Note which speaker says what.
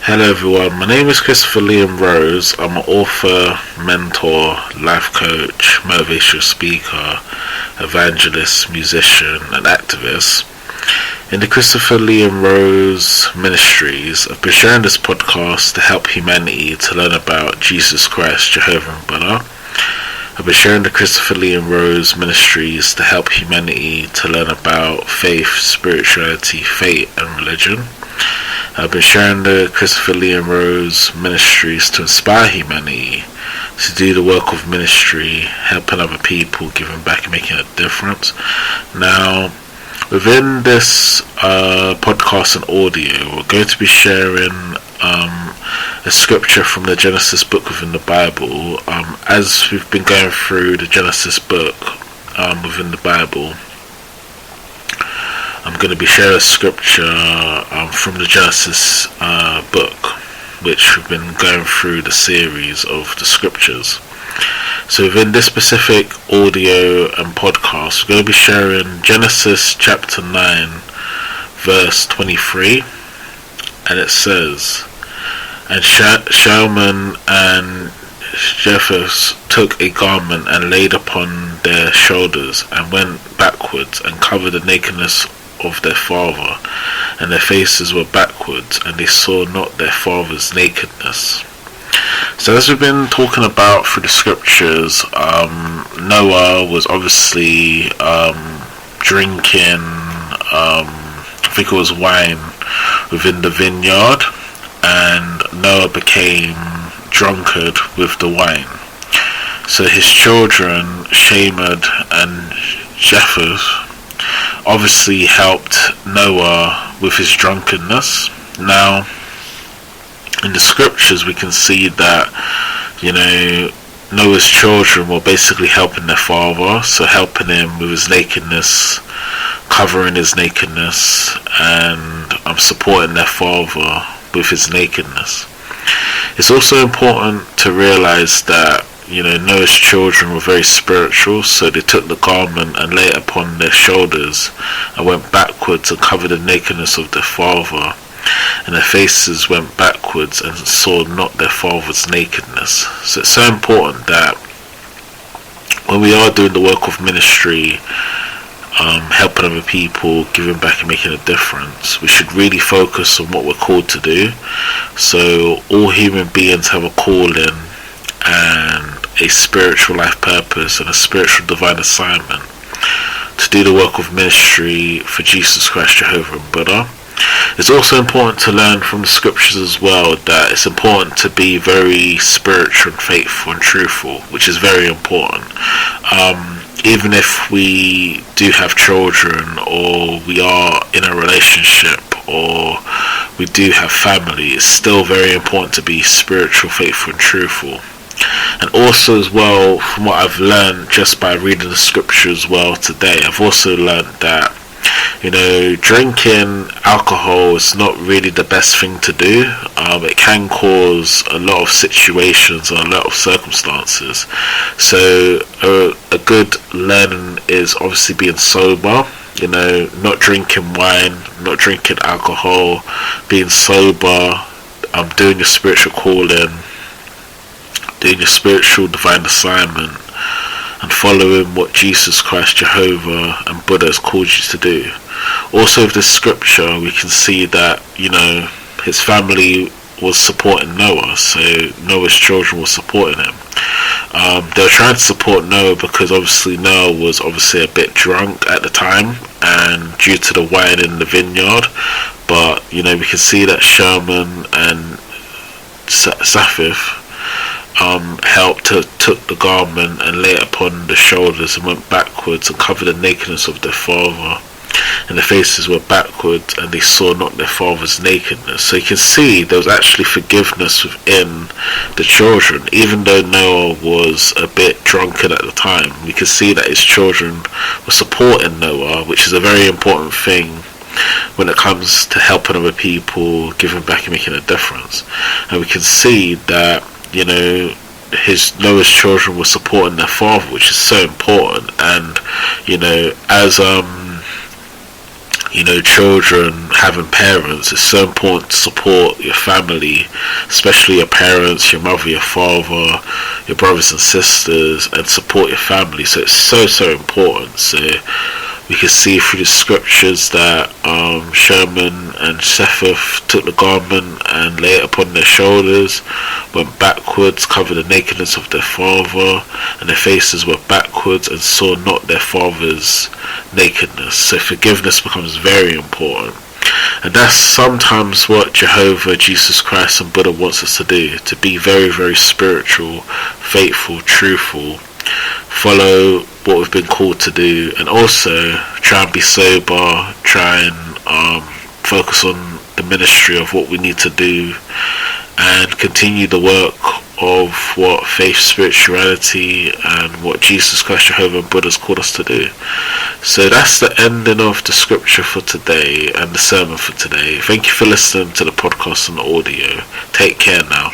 Speaker 1: Hello everyone, my name is Christopher Liam Rose. I'm an author, mentor, life coach, motivational speaker, evangelist, musician and activist. In the Christopher Liam Rose Ministries, I've been sharing this podcast to help humanity to learn about Jesus Christ, Jehovah and Buddha. I've been sharing the Christopher Liam Rose Ministries to help humanity to learn about faith, spirituality, fate and religion. I've been sharing the Christopher Liam Rose Ministries to inspire humanity to do the work of ministry, helping other people, giving back and making a difference. Now, within this podcast and audio, we're going to be sharing a scripture from the Genesis book within the Bible. As we've been going through the Genesis book within the Bible, I'm going to be sharing a scripture from the Genesis book, which we've been going through the series of the scriptures. So within this specific audio and podcast, we're going to be sharing Genesis chapter 9 verse 23, and it says, "And Shem and Japheth took a garment and laid upon their shoulders, and went backwards and covered the nakedness of their father, and their faces were backwards, and they saw not their father's nakedness." So as we've been talking about through the scriptures, Noah was obviously drinking, I think it was wine within the vineyard, and Noah became drunkard with the wine. So his children, Shem and Japheth, obviously helped Noah with his drunkenness. Now, in the scriptures we can see that, Noah's children were basically helping their father, so helping him with his nakedness, covering his nakedness, and supporting their father with his nakedness. It's also important to realize that Noah's children were very spiritual, so they took the garment and laid it upon their shoulders and went backwards and covered the nakedness of their father, and their faces went backwards and saw not their father's nakedness. So it's so important that when we are doing the work of ministry, helping other people, giving back and making a difference, we should really focus on what we're called to do. So all human beings have a calling and a spiritual life purpose and a spiritual divine assignment to do the work of ministry for Jesus Christ, Jehovah and Buddha. It's also important to learn from the scriptures as well that it's important to be very spiritual and faithful and truthful, which is very important. Even if we do have children, or we are in a relationship, or we do have family, it's still very important to be spiritual, faithful and truthful. And also as well, from what I've learned just by reading the scripture as well today, I've also learned that drinking alcohol is not really the best thing to do. It can cause a lot of situations and a lot of circumstances. So a good learning is obviously being sober, not drinking wine, not drinking alcohol, being sober, doing your spiritual calling, doing your spiritual divine assignment, and following what Jesus Christ, Jehovah and Buddha has called you to do. Also with this scripture we can see that his family was supporting Noah, so Noah's children were supporting him. They were trying to support Noah because obviously Noah was obviously a bit drunk at the time, and due to the wine in the vineyard. But we can see that Sherman and Japheth helped to took the garment and lay it upon the shoulders and went backwards and covered the nakedness of their father, and their faces were backwards, and they saw not their father's nakedness. So you can see there was actually forgiveness within the children. Even though Noah was a bit drunken at the time, we can see that his children were supporting Noah, which is a very important thing when it comes to helping other people, giving back and making a difference. And we can see that Noah's children were supporting their father, which is so important. And as children having parents, it's so important to support your family, especially your parents, your mother, your father, your brothers and sisters, and support your family. So it's so important. So we can see through the scriptures that Shem and Japheth took the garment and lay it upon their shoulders, went backwards, covered the nakedness of their father, and their faces were backwards, and saw not their father's nakedness. So forgiveness becomes very important. And that's sometimes what Jehovah, Jesus Christ and Buddha wants us to do, to be very, very spiritual, faithful, truthful, follow what we've been called to do, and also try and be sober, try and focus on the ministry of what we need to do, and continue the work of what faith, spirituality, and what Jesus Christ, Jehovah and Buddha has called us to do. So that's the ending of the scripture for today and the sermon for today. Thank you for listening to the podcast and the audio. Take care now.